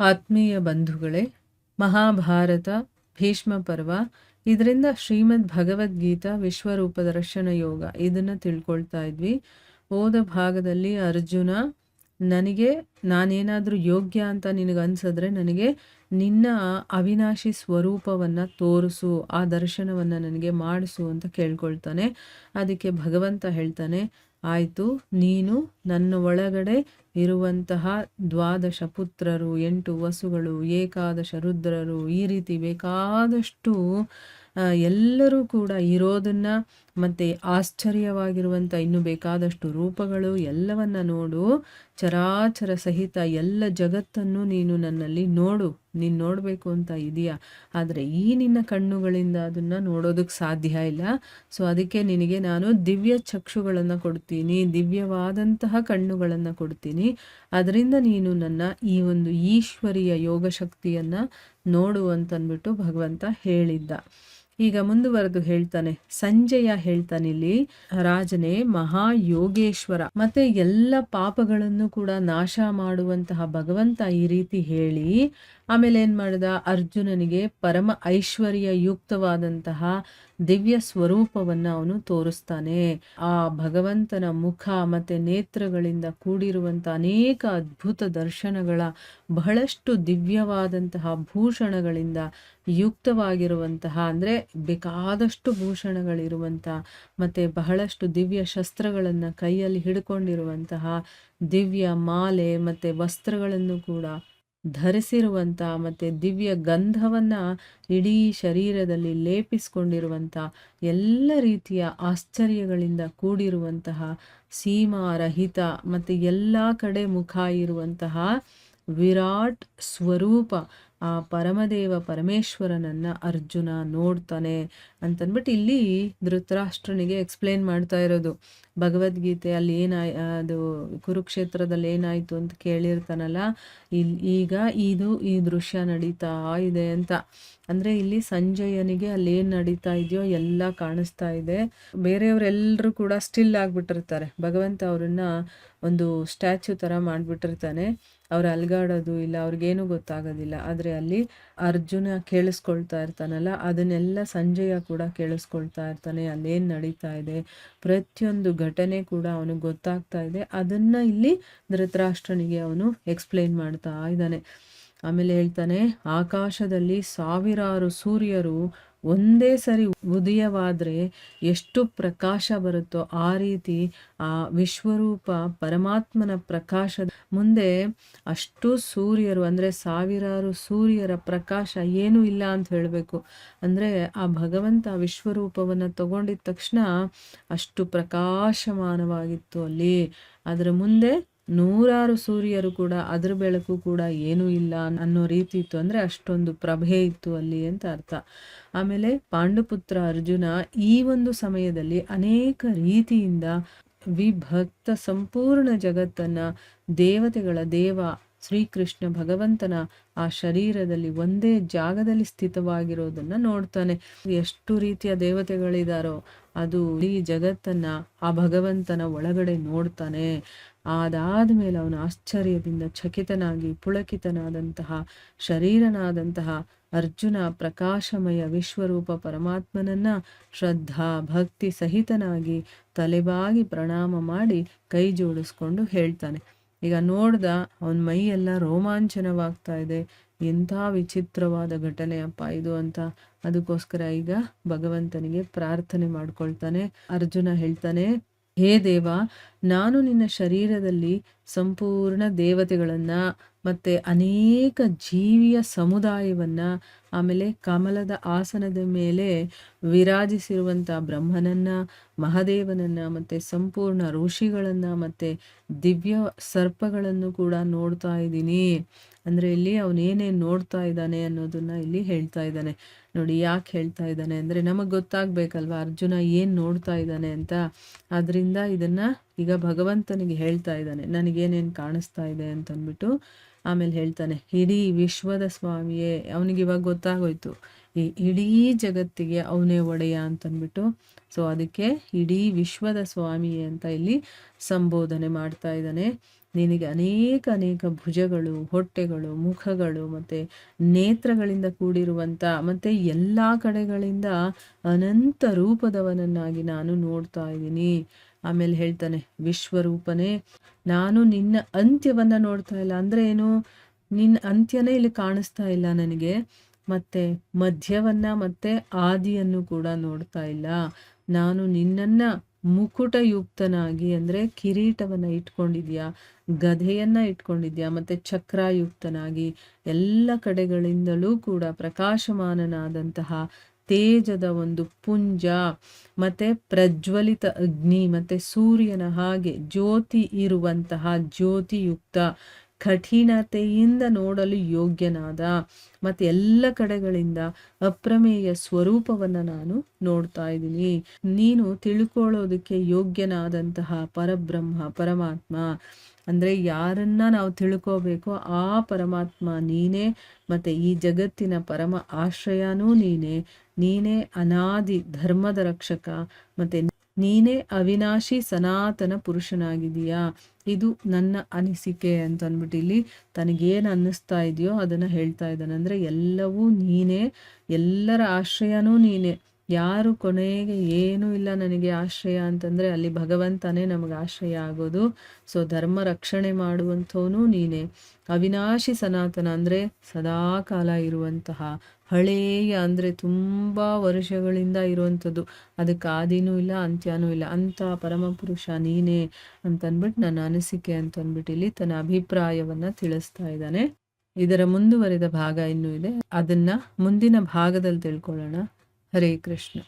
ಆತ್ಮೀಯ ಬಂಧುಗಳೇ, ಮಹಾಭಾರತ ಭೀಷ್ಮ ಪರ್ವ, ಇದರಿಂದ ಶ್ರೀಮದ್ ಭಗವದ್ಗೀತಾ ವಿಶ್ವರೂಪ ದರ್ಶನ ಯೋಗ ಇದನ್ನು ತಿಳ್ಕೊಳ್ತಾ ಇದ್ವಿ. ಹೋದ ಭಾಗದಲ್ಲಿ ಅರ್ಜುನ, ನಾನೇನಾದರೂ ಯೋಗ್ಯ ಅಂತ ನಿನಗನ್ಸಿದ್ರೆ ನನಗೆ ನಿನ್ನ ಅವಿನಾಶಿ ಸ್ವರೂಪವನ್ನು ತೋರಿಸು, ಆ ದರ್ಶನವನ್ನು ನನಗೆ ಮಾಡಿಸು ಅಂತ ಕೇಳ್ಕೊಳ್ತಾನೆ. ಅದಕ್ಕೆ ಭಗವಂತ ಹೇಳ್ತಾನೆ, ಆಯಿತು, ನೀನು ನನ್ನ ಒಳಗಡೆ ಇರುವಂತಹ 12 ಪುತ್ರರು, 8 ವಸುಗಳು, ಏಕಾದಶ ರುದ್ರರು, ಈ ರೀತಿ ಬೇಕಾದಷ್ಟು ಎಲ್ಲರೂ ಕೂಡ ಇರೋದನ್ನ ಮತ್ತು ಆಶ್ಚರ್ಯವಾಗಿರುವಂಥ ಇನ್ನೂ ಬೇಕಾದಷ್ಟು ರೂಪಗಳು ಎಲ್ಲವನ್ನ ನೋಡು. ಚರಾಚರ ಸಹಿತ ಎಲ್ಲ ಜಗತ್ತನ್ನು ನೀನು ನನ್ನಲ್ಲಿ ನೋಡು. ನೀನು ನೋಡಬೇಕು ಅಂತ ಇದೆಯಾ, ಆದರೆ ಈ ನಿನ್ನ ಕಣ್ಣುಗಳಿಂದ ಅದನ್ನು ನೋಡೋದಕ್ಕೆ ಸಾಧ್ಯ ಇಲ್ಲ. ಸೊ ಅದಕ್ಕೆ ನಿನಗೆ ನಾನು ದಿವ್ಯ ಚಕ್ಷುಗಳನ್ನು ಕೊಡ್ತೀನಿ, ದಿವ್ಯವಾದಂತಹ ಕಣ್ಣುಗಳನ್ನು ಕೊಡ್ತೀನಿ. ಅದರಿಂದ ನೀನು ನನ್ನ ಈ ಒಂದು ಈಶ್ವರಿಯ ಯೋಗ ಶಕ್ತಿಯನ್ನು ನೋಡು ಅಂತಂದ್ಬಿಟ್ಟು ಭಗವಂತ ಹೇಳಿದ್ದ. ಈಗ ಮುಂದುವರೆದು ಹೇಳ್ತಾನೆ, ಸಂಜಯ ಹೇಳ್ತಾನಿಲ್ಲಿ, ರಾಜನೇ, ಮಹಾಯೋಗೇಶ್ವರ ಮತ್ತೆ ಎಲ್ಲ ಪಾಪಗಳನ್ನು ಕೂಡ ನಾಶ ಮಾಡುವಂತಹ ಭಗವಂತ ಈ ರೀತಿ ಹೇಳಿ ಆಮೇಲೆ ಏನ್ ಮಾಡಿದ, ಅರ್ಜುನನಿಗೆ ಪರಮ ಐಶ್ವರ್ಯ ಯುಕ್ತವಾದಂತಹ ದಿವ್ಯ ಸ್ವರೂಪವನ್ನ ಅವನು ತೋರಿಸ್ತಾನೆ. ಆ ಭಗವಂತನ ಮುಖ ಮತ್ತೆ ನೇತ್ರಗಳಿಂದ ಕೂಡಿರುವಂತ ಅನೇಕ ಅದ್ಭುತ ದರ್ಶನಗಳ, ಬಹಳಷ್ಟು ದಿವ್ಯವಾದಂತಹ ಭೂಷಣಗಳಿಂದ ಯುಕ್ತವಾಗಿರುವಂತಹ, ಅಂದ್ರೆ ಬೇಕಾದಷ್ಟು ಭೂಷಣಗಳಿರುವಂತ ಮತ್ತೆ ಬಹಳಷ್ಟು ದಿವ್ಯ ಶಸ್ತ್ರಗಳನ್ನ ಕೈಯಲ್ಲಿ ಹಿಡ್ಕೊಂಡಿರುವಂತಹ, ದಿವ್ಯ ಮಾಲೆ ಮತ್ತೆ ವಸ್ತ್ರಗಳನ್ನು ಕೂಡ ಧರಿಸಿರುವಂಥ, ಮತ್ತು ದಿವ್ಯ ಗಂಧವನ್ನು ಇಡೀ ಶರೀರದಲ್ಲಿ ಲೇಪಿಸ್ಕೊಂಡಿರುವಂಥ, ಎಲ್ಲ ರೀತಿಯ ಆಶ್ಚರ್ಯಗಳಿಂದ ಕೂಡಿರುವಂತಹ, ಸೀಮಾರಹಿತ ಮತ್ತು ಎಲ್ಲ ಕಡೆ ಮುಖ ಇರುವಂತಹ ವಿರಾಟ್ ಸ್ವರೂಪ ಆ ಪರಮದೇವ ಪರಮೇಶ್ವರನನ್ನ ಅರ್ಜುನ ನೋಡ್ತಾನೆ ಅಂತಂದ್ಬಿಟ್ಟು ಇಲ್ಲಿ ಧೃತರಾಷ್ಟ್ರನಿಗೆ ಎಕ್ಸ್ಪ್ಲೇನ್ ಮಾಡ್ತಾ ಇರೋದು. ಭಗವದ್ಗೀತೆ ಅಲ್ಲಿ ಅದು ಕುರುಕ್ಷೇತ್ರದಲ್ಲಿ ಏನಾಯಿತು ಅಂತ ಕೇಳಿರ್ತಾನಲ್ಲ, ಈಗ ಈ ದೃಶ್ಯ ನಡೀತಾ ಇದೆ ಅಂತ. ಅಂದರೆ ಇಲ್ಲಿ ಸಂಜಯನಿಗೆ ಅಲ್ಲಿ ಏನು ನಡೀತಾ ಇದೆಯೋ ಎಲ್ಲ ಕಾಣಿಸ್ತಾ ಇದೆ. ಬೇರೆಯವರೆಲ್ಲರೂ ಕೂಡ ಸ್ಟಿಲ್ ಆಗಿಬಿಟ್ಟಿರ್ತಾರೆ. ಭಗವಂತ ಅವರನ್ನ ಒಂದು ಸ್ಟ್ಯಾಚ್ಯೂ ಥರ ಮಾಡಿಬಿಟ್ಟಿರ್ತಾನೆ. ಅವ್ರು ಅಲ್ಗಾಡೋದು ಇಲ್ಲ, ಅವ್ರಿಗೇನು ಗೊತ್ತಾಗೋದಿಲ್ಲ. ಆದರೆ ಅಲ್ಲಿ ಅರ್ಜುನ ಕೇಳಿಸ್ಕೊಳ್ತಾ ಇರ್ತಾನಲ್ಲ, ಅದನ್ನೆಲ್ಲ ಸಂಜಯ ಕೂಡ ಕೇಳಿಸ್ಕೊಳ್ತಾ ಇರ್ತಾನೆ. ಅಲ್ಲೇನು ನಡೀತಾ ಇದೆ, ಪ್ರತಿಯೊಂದು ಘಟನೆ ಕೂಡ ಅವನಿಗೆ ಗೊತ್ತಾಗ್ತಾ ಇದೆ. ಅದನ್ನು ಇಲ್ಲಿ ಧೃತರಾಷ್ಟ್ರನಿಗೆ ಅವನು ಎಕ್ಸ್ಪ್ಲೇನ್ ಮಾಡ್ತಾ ಇದ್ದಾನೆ. ಆಮೇಲೆ ಹೇಳ್ತಾನೆ, ಆಕಾಶದಲ್ಲಿ ಸಾವಿರಾರು ಸೂರ್ಯರು ಒಂದೇ ಸರಿ ಉದಯವಾದರೆ ಎಷ್ಟು ಪ್ರಕಾಶ ಬರುತ್ತೋ ಆ ರೀತಿ ಆ ವಿಶ್ವರೂಪ ಪರಮಾತ್ಮನ ಪ್ರಕಾಶದ ಮುಂದೆ ಅಷ್ಟು ಸೂರ್ಯರು, ಅಂದರೆ ಸಾವಿರಾರು ಸೂರ್ಯರ ಪ್ರಕಾಶ ಏನೂ ಇಲ್ಲ ಅಂತ ಹೇಳಬೇಕು. ಅಂದರೆ ಆ ಭಗವಂತ ವಿಶ್ವರೂಪವನ್ನು ತಗೊಂಡಿದ ತಕ್ಷಣ ಅಷ್ಟು ಪ್ರಕಾಶಮಾನವಾಗಿತ್ತು ಅಲ್ಲಿ. ಅದರ ಮುಂದೆ ನೂರಾರು ಸೂರ್ಯರು ಕೂಡ, ಅದ್ರ ಬೆಳಕು ಕೂಡ ಏನೂ ಇಲ್ಲ ಅನ್ನೋ ರೀತಿ ಇತ್ತು. ಅಂದರೆ ಅಷ್ಟೊಂದು ಪ್ರಭೆ ಇತ್ತು ಅಲ್ಲಿ ಅಂತ ಅರ್ಥ. ಆಮೇಲೆ ಪಾಂಡುಪುತ್ರ ಅರ್ಜುನ ಈ ಒಂದು ಸಮಯದಲ್ಲಿ ಅನೇಕ ರೀತಿಯಿಂದ ವಿಭಕ್ತ ಸಂಪೂರ್ಣ ಜಗತ್ತನ್ನ, ದೇವತೆಗಳ ದೇವ ಶ್ರೀಕೃಷ್ಣ ಭಗವಂತನ ಆ ಶರೀರದಲ್ಲಿ ಒಂದೇ ಜಾಗದಲ್ಲಿ ಸ್ಥಿತವಾಗಿರೋದನ್ನ ನೋಡ್ತಾನೆ. ಎಷ್ಟು ರೀತಿಯ ದೇವತೆಗಳಿದಾರೋ ಅದು ಈ ಜಗತ್ತನ್ನ ಆ ಭಗವಂತನ ಒಳಗಡೆ ನೋಡ್ತಾನೆ. ಅದಾದ್ಮೇಲೆ ಅವನ ಆಶ್ಚರ್ಯದಿಂದ ಚಕಿತನಾಗಿ ಪುಳಕಿತನಾದಂತಹ ಶರೀರನಾದಂತಹ ಅರ್ಜುನ ಪ್ರಕಾಶಮಯ ವಿಶ್ವರೂಪ ಪರಮಾತ್ಮನನ್ನ ಶ್ರದ್ಧಾ ಭಕ್ತಿ ಸಹಿತನಾಗಿ ತಲೆಬಾಗಿ ಪ್ರಣಾಮ ಮಾಡಿ ಕೈ ಜೋಡಿಸ್ಕೊಂಡು ಹೇಳ್ತಾನೆ. ಈಗ ನೋಡ್ದ, ಅವನ ಮೈ ಎಲ್ಲ ರೋಮಾಂಚನವಾಗ್ತಾ ಇದೆ. ಎಂಥ ವಿಚಿತ್ರವಾದ ಘಟನೆಯಪ್ಪ ಇದು ಅಂತ. ಅದಕ್ಕೋಸ್ಕರ ಈಗ ಭಗವಂತನಿಗೆ ಪ್ರಾರ್ಥನೆ ಮಾಡ್ಕೊಳ್ತಾನೆ. ಅರ್ಜುನ ಹೇಳ್ತಾನೆ, ಹೇ ದೇವ, ನಾನು ನಿನ್ನ ಶರೀರದಲ್ಲಿ ಸಂಪೂರ್ಣ ದೇವತೆಗಳನ್ನ ಮತ್ತೆ ಅನೇಕ ಜೀವಿಯ ಸಮುದಾಯವನ್ನ, ಆಮೇಲೆ ಕಮಲದ ಆಸನದ ಮೇಲೆ ವಿರಾಜಿಸಿರುವಂಥ ಬ್ರಹ್ಮನನ್ನ, ಮಹಾದೇವನನ್ನ, ಮತ್ತೆ ಸಂಪೂರ್ಣ ಋಷಿಗಳನ್ನ, ಮತ್ತೆ ದಿವ್ಯ ಸರ್ಪಗಳನ್ನು ಕೂಡ ನೋಡ್ತಾ ಇದ್ದೀನಿ. ಅಂದರೆ ಇಲ್ಲಿ ಅವನೇನೇನು ನೋಡ್ತಾ ಇದ್ದಾನೆ ಅನ್ನೋದನ್ನ ಇಲ್ಲಿ ಹೇಳ್ತಾ ಇದ್ದಾನೆ. ನೋಡಿ, ಯಾಕೆ ಹೇಳ್ತಾ ಇದ್ದಾನೆ ಅಂದರೆ ನಮಗೆ ಗೊತ್ತಾಗಬೇಕಲ್ವ ಅರ್ಜುನ ಏನು ನೋಡ್ತಾ ಇದ್ದಾನೆ ಅಂತ. ಅದರಿಂದ ಇದನ್ನು ಈಗ ಭಗವಂತನಿಗೆ ಹೇಳ್ತಾ ಇದ್ದಾನೆ, ನನಗೇನೇನು ಕಾಣಿಸ್ತಾ ಇದೆ ಅಂತಂದ್ಬಿಟ್ಟು. ಆಮೇಲೆ ಹೇಳ್ತಾನೆ, ಇಡೀ ವಿಶ್ವದ ಸ್ವಾಮಿಯೇ. ಅವನಿಗೆ ಇವಾಗ ಗೊತ್ತಾಗೋಯ್ತು ಈ ಇಡೀ ಜಗತ್ತಿಗೆ ಅವನೇ ಒಡೆಯ ಅಂತಂದ್ಬಿಟ್ಟು. ಸೊ ಅದಕ್ಕೆ ಇಡೀ ವಿಶ್ವದ ಸ್ವಾಮಿ ಅಂತ ಇಲ್ಲಿ ಸಂಬೋಧನೆ ಮಾಡ್ತಾ ಇದ್ದಾನೆ. ನಿನಗೆ ಅನೇಕ ಅನೇಕ ಭುಜಗಳು, ಹೊಟ್ಟೆಗಳು, ಮುಖಗಳು ಮತ್ತು ನೇತ್ರಗಳಿಂದ ಕೂಡಿರುವಂಥ ಮತ್ತು ಎಲ್ಲ ಕಡೆಗಳಿಂದ ಅನಂತ ರೂಪದವನನ್ನಾಗಿ ನಾನು ನೋಡ್ತಾ ಇದ್ದೀನಿ. ಆಮೇಲೆ ಹೇಳ್ತಾನೆ, ವಿಶ್ವರೂಪನೇ, ನಾನು ನಿನ್ನ ಅಂತ್ಯವನ್ನು ನೋಡ್ತಾ ಇಲ್ಲ. ಅಂದರೆ ಏನು? ನಿನ್ನ ಅಂತ್ಯನೇ ಇಲ್ಲಿ ಕಾಣಿಸ್ತಾ ಇಲ್ಲ ನನಗೆ, ಮತ್ತು ಮಧ್ಯವನ್ನ ಮತ್ತು ಆದಿಯನ್ನು ಕೂಡ ನೋಡ್ತಾ ಇಲ್ಲ. ನಾನು ನಿನ್ನನ್ನು ಮುಕುಟಯುಕ್ತನಾಗಿ, ಅಂದರೆ ಕಿರೀಟವನ್ನು ಇಟ್ಕೊಂಡಿದ್ಯಾ, ಗದೆಯನ್ನು ಇಟ್ಕೊಂಡಿದ್ಯಾ, ಮತ್ತು ಚಕ್ರಯುಕ್ತನಾಗಿ ಎಲ್ಲ ಕಡೆಗಳಿಂದಲೂ ಕೂಡ ಪ್ರಕಾಶಮಾನನಾದಂತಹ ತೇಜದ ಒಂದು ಪುಂಜ, ಮತ್ತು ಪ್ರಜ್ವಲಿತ ಅಗ್ನಿ, ಮತ್ತು ಸೂರ್ಯನ ಹಾಗೆ ಜ್ಯೋತಿ ಇರುವಂತಹ ಜ್ಯೋತಿಯುಕ್ತ, ಕಠಿಣತೆಯಿಂದ ನೋಡಲು ಯೋಗ್ಯನಾದ, ಮತ್ತು ಎಲ್ಲ ಕಡೆಗಳಿಂದ ಅಪ್ರಮೇಯ ಸ್ವರೂಪವನ್ನು ನಾನು ನೋಡ್ತಾ ಇದ್ದೀನಿ. ನೀನು ತಿಳ್ಕೊಳ್ಳೋದಕ್ಕೆ ಯೋಗ್ಯನಾದಂತಹ ಪರಬ್ರಹ್ಮ, ಪರಮಾತ್ಮ. ಅಂದರೆ ಯಾರನ್ನ ನಾವು ತಿಳ್ಕೋಬೇಕೋ ಆ ಪರಮಾತ್ಮ ನೀನೇ, ಮತ್ತು ಈ ಜಗತ್ತಿನ ಪರಮ ಆಶ್ರಯನೂ ನೀನೇ. ನೀನೇ ಅನಾದಿ ಧರ್ಮದ ರಕ್ಷಕ, ಮತ್ತು ನೀನೇ ಅವಿನಾಶಿ ಸನಾತನ ಪುರುಷನಾಗಿದೀಯಾ. ಇದು ನನ್ನ ಅನಿಸಿಕೆ ಅಂತ ಅಂದ್ಬಿಟ್ಟು ಇಲ್ಲಿ ತನಗೇನು ಅನ್ನಿಸ್ತಾ ಇದೆಯೋ ಅದನ್ನು ಹೇಳ್ತಾ ಇದ್ದಾನೆ. ಅಂದರೆ ಎಲ್ಲವೂ ನೀನೇ, ಎಲ್ಲರ ಆಶ್ರಯನೂ ನೀನೇ. ಯಾರು ಕೊನೆಗೆ ಏನೂ ಇಲ್ಲ ನನಗೆ ಆಶ್ರಯ ಅಂತಂದರೆ ಅಲ್ಲಿ ಭಗವಂತನೇ ನಮಗೆ ಆಶ್ರಯ ಆಗೋದು. ಸೊ ಧರ್ಮ ರಕ್ಷಣೆ ಮಾಡುವಂಥವನು ನೀನೇ. ಅವಿನಾಶಿ ಸನಾತನ ಅಂದರೆ ಸದಾಕಾಲ ಇರುವಂತಹ, ಹಳೆಯ ಅಂದರೆ ತುಂಬ ವರ್ಷಗಳಿಂದ ಇರುವಂಥದ್ದು, ಅದಕ್ಕೆ ಆದಿನೂ ಇಲ್ಲ ಅಂತ್ಯನೂ ಇಲ್ಲ ಅಂಥ ಪರಮಪುರುಷ ನೀನೇ ಅಂತಂದ್ಬಿಟ್ಟು ನನ್ನ ಅನಿಸಿಕೆ ಅಂತಂದ್ಬಿಟ್ಟು ಇಲ್ಲಿ ತನ್ನ ಅಭಿಪ್ರಾಯವನ್ನು ತಿಳಿಸ್ತಾ ಇದ್ದಾನೆ. ಇದರ ಮುಂದುವರಿದ ಭಾಗ ಇನ್ನೂ ಇದೆ, ಅದನ್ನು ಮುಂದಿನ ಭಾಗದಲ್ಲಿ ತಿಳ್ಕೊಳ್ಳೋಣ. ಹರೇ ಕೃಷ್ಣ.